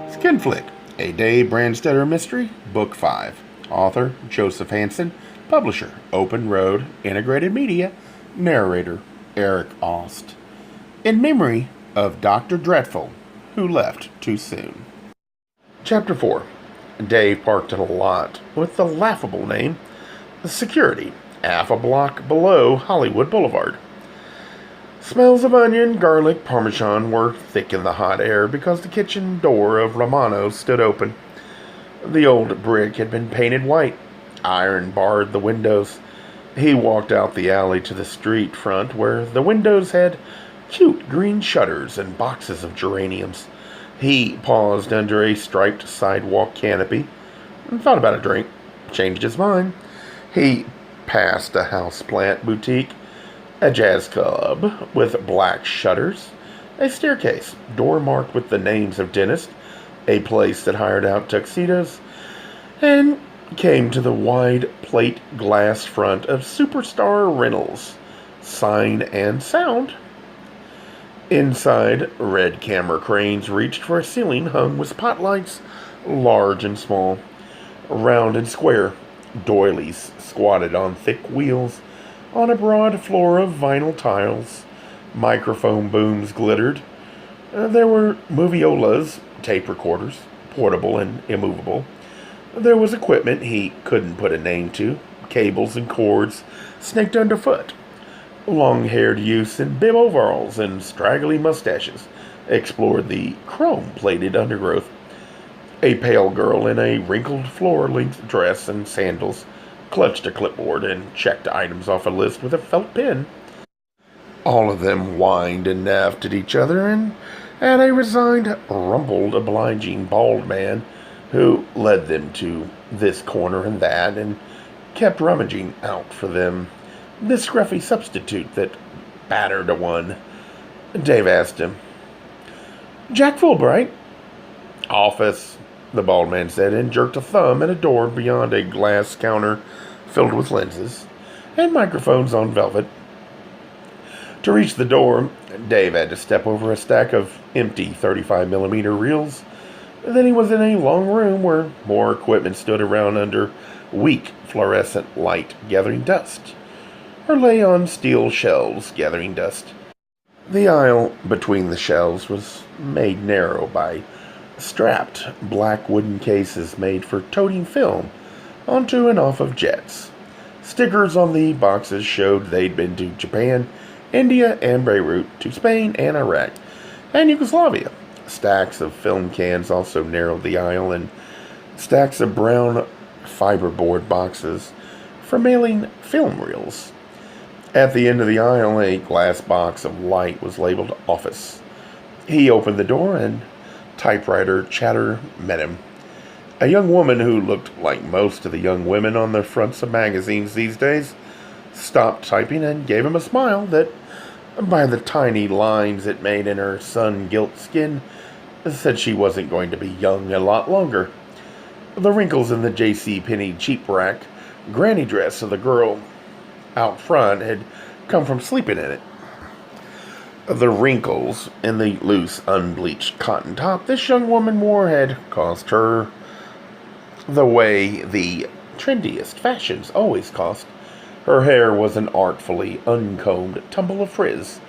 Skinflick, a Dave Brandstetter mystery, Book 5. Author, Joseph Hansen. Publisher, Open Road Integrated Media. Narrator, Eric Aust. In memory of Dr. Dreadful, who left too soon. Chapter 4. Dave parked in a lot with the laughable name Security, half a block below Hollywood Boulevard. Smells of onion, garlic, parmesan were thick in the hot air because the kitchen door of Romano's stood open. The old brick had been painted white. Iron barred the windows. He walked out the alley to the street front where the windows had cute green shutters and boxes of geraniums. He paused under a striped sidewalk canopy and thought about a drink. Changed his mind. He passed a houseplant boutique, a jazz club with black shutters, a staircase, door marked with the names of dentists, a place that hired out tuxedos, and came to the wide plate glass front of Superstar Rentals, Sign and Sound. Inside, red camera cranes reached for a ceiling hung with spotlights, large and small, round and square. Doilies squatted on thick wheels on a broad floor of vinyl tiles. Microphone booms glittered. There were moviolas, tape recorders, portable and immovable. There was equipment he couldn't put a name to, cables and cords snaked underfoot. Long-haired youths in bib overalls and straggly mustaches explored the chrome-plated undergrowth. A pale girl in a wrinkled floor-length dress and sandals clutched a clipboard and checked items off a list with a felt pen. All of them whined and naffed at each other, and a resigned, rumpled, obliging bald man who led them to this corner and that and kept rummaging out for them this scruffy substitute that battered a one. Dave asked him, "Jack Fulbright?" "Office," the bald man said, and jerked a thumb at a door beyond a glass counter filled with lenses and microphones on velvet. To reach the door, Dave had to step over a stack of empty 35mm reels. Then he was in a long room where more equipment stood around under weak fluorescent light gathering dust, or lay on steel shelves gathering dust. The aisle between the shelves was made narrow by strapped black wooden cases made for toting film onto and off of jets. Stickers on the boxes showed they'd been to Japan, India, and Beirut, to Spain and Iraq, and Yugoslavia. Stacks of film cans also narrowed the aisle, and stacks of brown fiberboard boxes for mailing film reels. At the end of the aisle, a glass box of light was labeled Office. He opened the door, and typewriter chatter met him. A young woman who looked like most of the young women on the fronts of magazines these days stopped typing and gave him a smile that, by the tiny lines it made in her sun-gilt skin, said she wasn't going to be young a lot longer. The wrinkles in the J.C. Penney cheap rack granny dress of the girl out front had come from sleeping in it. The wrinkles in the loose, unbleached cotton top this young woman wore had cost her the way the trendiest fashions always cost. Her hair was an artfully uncombed tumble of frizz.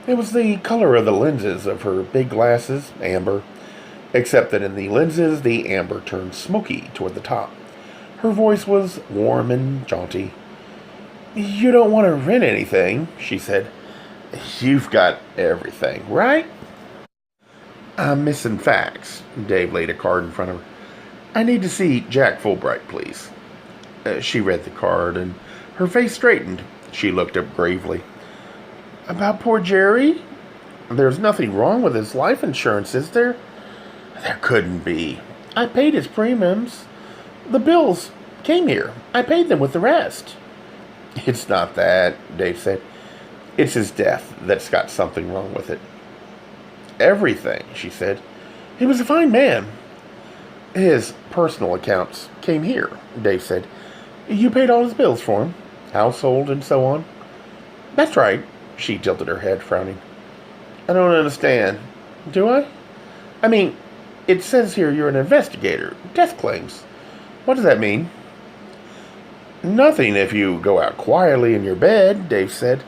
It was the color of the lenses of her big glasses, amber, except that in the lenses the amber turned smoky toward the top. Her voice was warm and jaunty. "You don't want to rent anything," she said. "You've got everything, right?" "I'm missing facts." Dave laid a card in front of her. "I need to see Jack Fulbright, please." She read the card, and her face straightened. She looked up gravely. "About poor Jerry? There's nothing wrong with his life insurance, is there?" "There couldn't be. I paid his premiums. The bills came here. I paid them with the rest." "It's not that," Dave said. "It's his death that's got something wrong with it." "Everything," she said. "He was a fine man." "His personal accounts came here," Dave said. "You paid all his bills for him, household and so on?" "That's right." She tilted her head, frowning. "I don't understand." "Do I? I mean, It says here you're an investigator. Death claims. What does that mean? Nothing if you go out quietly in your bed, Dave said.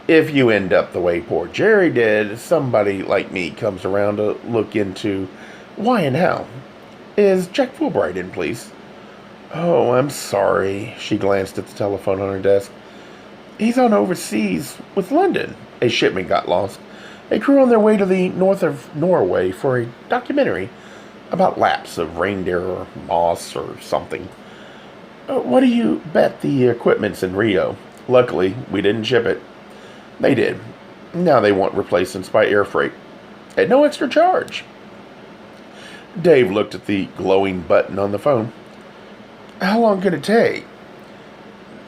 If you end up the way poor Jerry did, somebody like me comes around to look into why and how. Is Jack Fulbright in, please? Oh, I'm sorry. She glanced at the telephone on her desk. He's on overseas with London. A shipment got lost. A crew on their way to the north of Norway for a documentary about laps of reindeer or moss or something. What do you bet the equipment's in Rio? Luckily, we didn't ship it. They did. Now they want replacements by air freight. At no extra charge. Dave looked at the glowing button on the phone. How long could it take?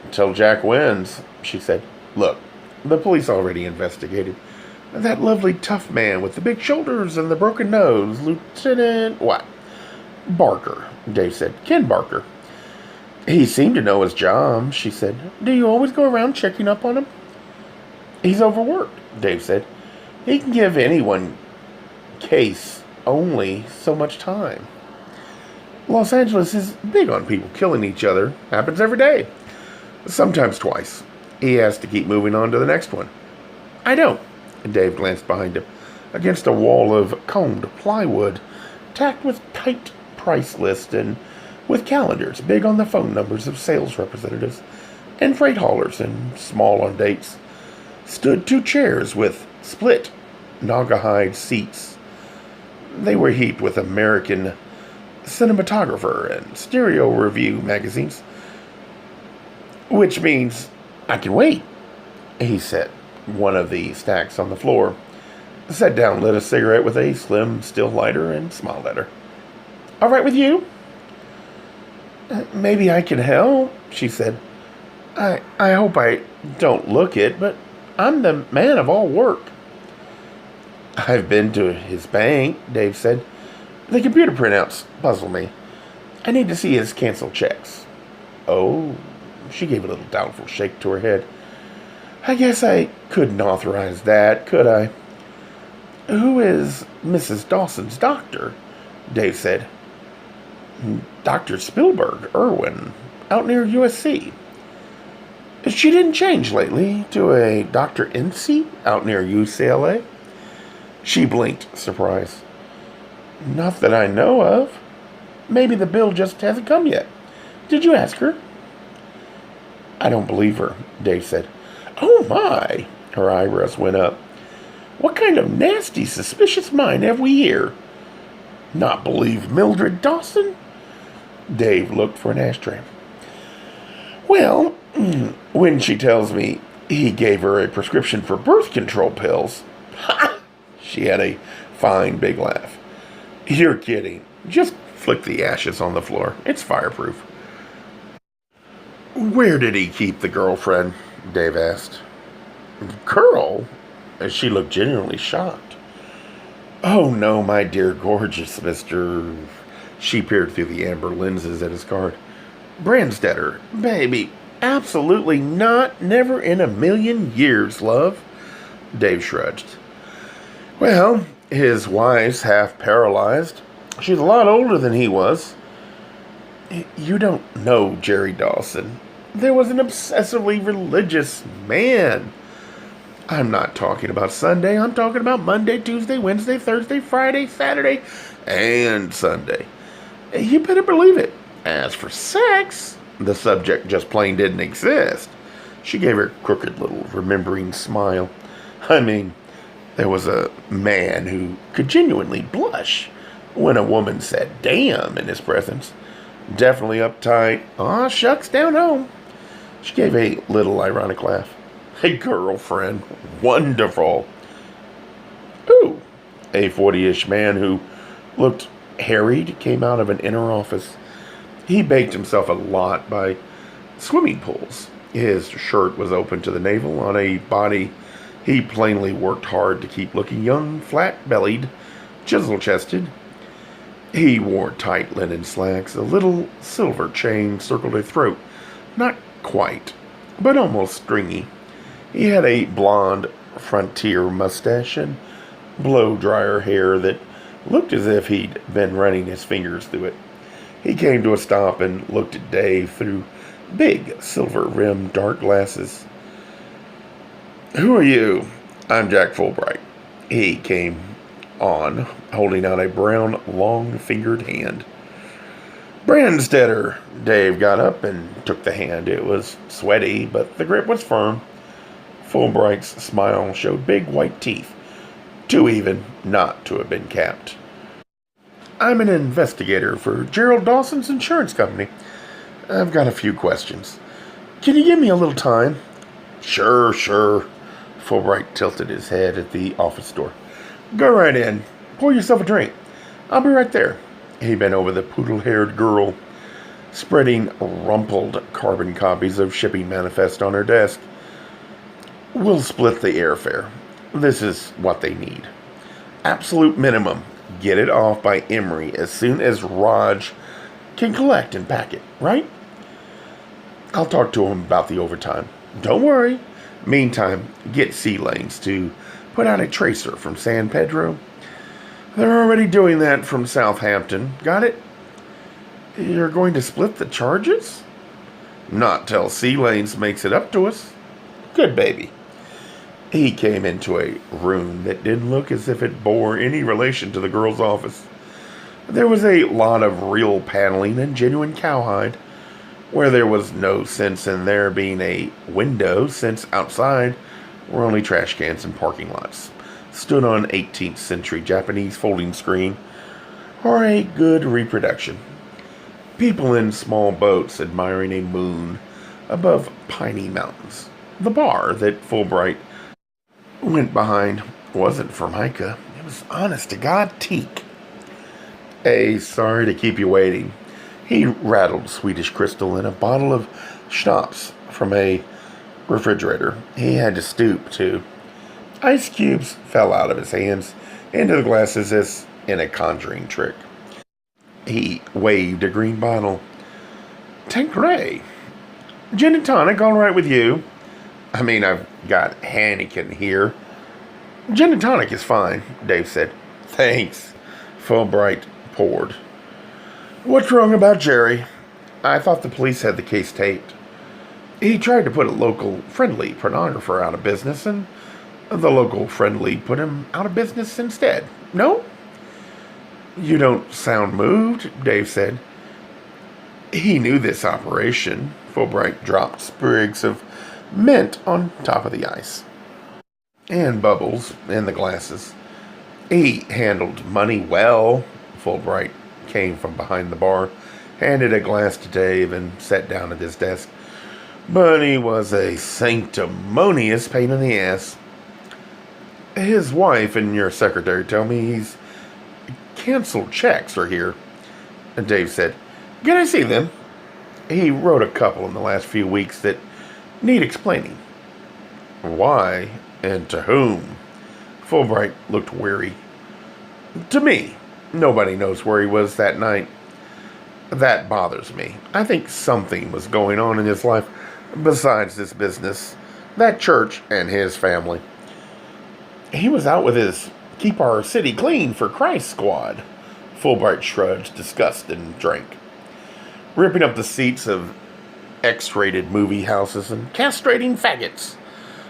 Until Jack wins, she said. Look, the police already investigated. That lovely tough man with the big shoulders and the broken nose, Lieutenant... What? Barker, Dave said. Ken Barker. He seemed to know his job, she said. Do you always go around checking up on him? He's overworked, Dave said. He can give anyone case only so much time. Los Angeles is big on people killing each other. Happens every day. Sometimes twice. He has to keep moving on to the next one. I don't. Dave glanced behind him. Against a wall of combed plywood, tacked with typed price lists and with calendars big on the phone numbers of sales representatives and freight haulers and small on dates, stood two chairs with split Naugahyde seats. They were heaped with American cinematographer and stereo review magazines. Which means I can wait, he said. One of the stacks on the floor, sat down, lit a cigarette with a slim still lighter, and smiled at her. All right with you? Maybe I can help, she said. I hope I don't look it, but I'm the man of all work. I've been to his bank, Dave said. The computer printouts puzzle me. I need to see his canceled checks. Oh, she gave a little doubtful shake to her head. I guess I couldn't authorize that, could I? Who is Mrs. Dawson's doctor? Dave said. Dr. Spielberg, Irwin, out near USC. She didn't change lately to a Dr. Incy out near UCLA? She blinked, surprised. Not that I know of. Maybe the bill just hasn't come yet. Did you ask her? I don't believe her, Dave said. Oh my! Her eyebrows went up. What kind of nasty, suspicious mind have we here? Not believe Mildred Dawson? Dave looked for an ashtray. Well, when she tells me he gave her a prescription for birth control pills, ha! She had a fine big laugh. You're kidding. Just flick the ashes on the floor. It's fireproof. Where did he keep the girlfriend? Dave asked. Girl? She looked genuinely shocked. Oh no, my dear gorgeous Mr. She peered through the amber lenses at his card. Brandstetter, baby, absolutely not, never in a million years, love. Dave shrugged. Well, his wife's half paralyzed. She's a lot older than he was. You don't know Jerry Dawson. There was an obsessively religious man. I'm not talking about Sunday. I'm talking about Monday, Tuesday, Wednesday, Thursday, Friday, Saturday, and Sunday. You better believe it. As for sex, the subject just plain didn't exist. She gave her crooked little remembering smile. I mean, there was a man who could genuinely blush when a woman said damn in his presence. Definitely uptight. Aw, shucks, down home. She gave a little ironic laugh. A girlfriend. Wonderful. Ooh. A 40-ish man who looked harried came out of an inner office. He baked himself a lot by swimming pools. His shirt was open to the navel on a body he plainly worked hard to keep looking young, flat-bellied, chisel-chested. He wore tight linen slacks. A little silver chain circled his throat. Not quite, but almost stringy. He had a blonde frontier mustache and blow-dryer hair that looked as if he'd been running his fingers through it. He came to a stop and looked at Dave through big, silver-rimmed dark glasses. "Who are you?" "I'm Jack Fulbright." He came on, holding out a brown, long-fingered hand. "Brandstetter." Dave got up and took the hand. It was sweaty, but the grip was firm. Fulbright's smile showed big white teeth, too even not to have been capped. "I'm an investigator for Gerald Dawson's insurance company. I've got a few questions. Can you give me a little time?" Sure. Fulbright tilted his head at the office door. "Go right in. Pour yourself a drink. I'll be right there." He bent over the poodle-haired girl, spreading rumpled carbon copies of shipping manifest on her desk. "We'll split the airfare. This is what they need. Absolute minimum. Get it off by Emery as soon as Raj can collect and pack it, right? I'll talk to him about the overtime. Don't worry. Meantime, get Sea Lanes to put out a tracer from San Pedro. They're already doing that from Southampton. Got it? You're going to split the charges?" "Not till Sea Lanes makes it up to us." "Good baby." He came into a room that didn't look as if it bore any relation to the girl's office. There was a lot of real paneling and genuine cowhide, where there was no sense in there being a window, since outside were only trash cans and parking lots, stood on 18th century Japanese folding screen, or a good reproduction. People in small boats admiring a moon above piney mountains. The bar that Fulbright went behind wasn't Formica. It was honest-to-God teak. Sorry to keep you waiting." He rattled Swedish Crystal in a bottle of schnapps from a refrigerator. He had to stoop, too. Ice cubes fell out of his hands into the glasses as in a conjuring trick. He waved a green bottle. "Tanqueray. Gin and tonic, all right with you?" I've got Hanneken here." "Gin and tonic is fine," Dave said. "Thanks." Fulbright poured. "What's wrong about Jerry?" "I thought the police had the case taped. He tried to put a local friendly pornographer out of business, and the local friendly put him out of business instead. No?" "You don't sound moved," Dave said. He knew this operation. Fulbright dropped sprigs of mint on top of the ice, and bubbles in the glasses. He handled money well. Fulbright came from behind the bar, handed a glass to Dave, and sat down at his desk. But he was a sanctimonious pain in the ass. "His wife and your secretary tell me he's canceled checks are here," Dave said. "Can I see them?" He wrote a couple in the last few weeks that need explaining. "Why? And to whom?" Fulbright looked weary. "To me. Nobody knows where he was that night. That bothers me. I think something was going on in his life besides this business, that church, and his family. He was out with his Keep Our City Clean for Christ squad." Fulbright shrugged, disgusted, and drank, ripping up the seats of X-rated movie houses and castrating faggots.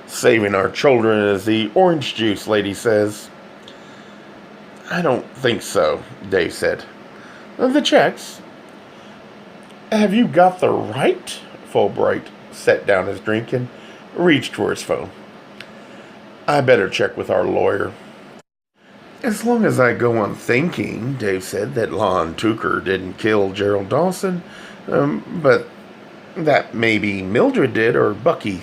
"Saving our children, as the orange juice lady says." "I don't think so," Dave said. "The checks?" "Have you got the right?" Fulbright set down his drink and reached for his phone. "I better check with our lawyer." "As long as I go on thinking," Dave said, "that Lon Tucker didn't kill Gerald Dawson, but that maybe Mildred did, or Bucky.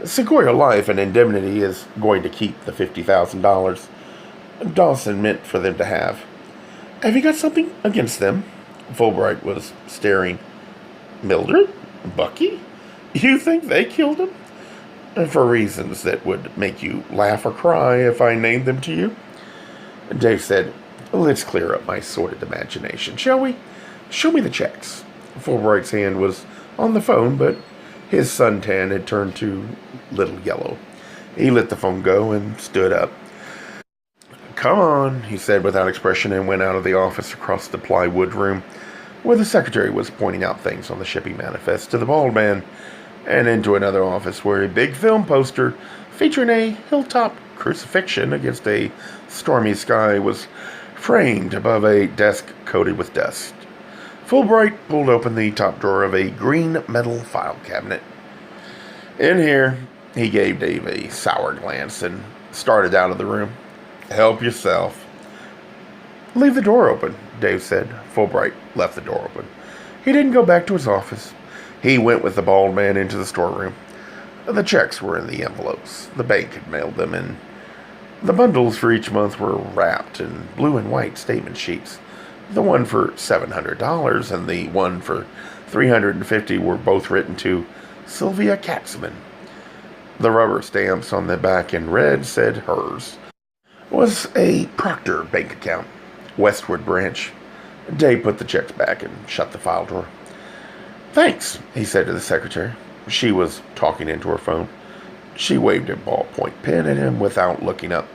Sequoia Life and Indemnity is going to keep the $50,000 Dawson meant for them to have. Have you got something against them?" Fulbright was staring. "Mildred? Bucky? You think they killed him?" "For reasons that would make you laugh or cry if I named them to you." Dave said, "Let's clear up my sordid imagination, shall we? Show me the checks." Fulbright's hand was on the phone, but his suntan had turned to little yellow. He let the phone go and stood up. Come on, he said without expression, and went out of the office across the plywood room where the secretary was pointing out things on the shipping manifest to the bald man, and into another office where a big film poster featuring a hilltop crucifixion against a stormy sky was framed above a desk coated with dust. Fulbright pulled open the top drawer of a green metal file cabinet. In here, he gave Dave a sour glance and started out of the room. Help yourself. Leave the door open, Dave said. Fulbright left the door open. He didn't go back to his office. He went with the bald man into the storeroom. The checks were in the envelopes. The bank had mailed them, and the bundles for each month were wrapped in blue and white statement sheets. The one for $700 and the one for $350 were both written to Sylvia Katzman. The rubber stamps on the back in red said hers. It was a Proctor bank account, Westwood Branch. Dave put the checks back and shut the file drawer. Thanks, he said to the secretary. She was talking into her phone. She waved a ballpoint pen at him without looking up.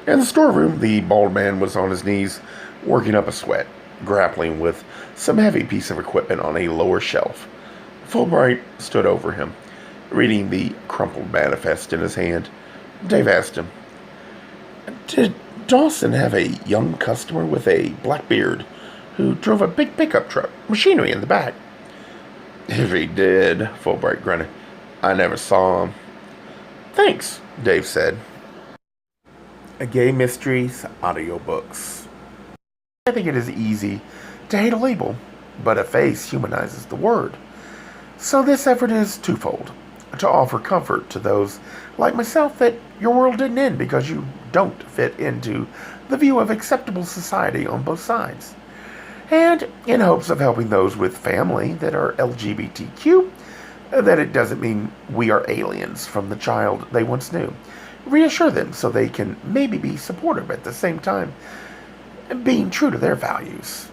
In the storeroom, the bald man was on his knees, working up a sweat, grappling with some heavy piece of equipment on a lower shelf. Fulbright stood over him, reading the crumpled manifest in his hand. Dave asked him, Did Dawson have a young customer with a black beard who drove a big pickup truck, machinery in the back? If he did, Fulbright grunted. I never saw him. Thanks, Dave said. Gay Mysteries audiobooks. I think it is easy to hate a label, but a face humanizes the word. So this effort is twofold. To offer comfort to those like myself that your world didn't end because you don't fit into the view of acceptable society on both sides. And in hopes of helping those with family that are LGBTQ, that it doesn't mean we are aliens from the child they once knew. Reassure them so they can maybe be supportive at the same time, being true to their values.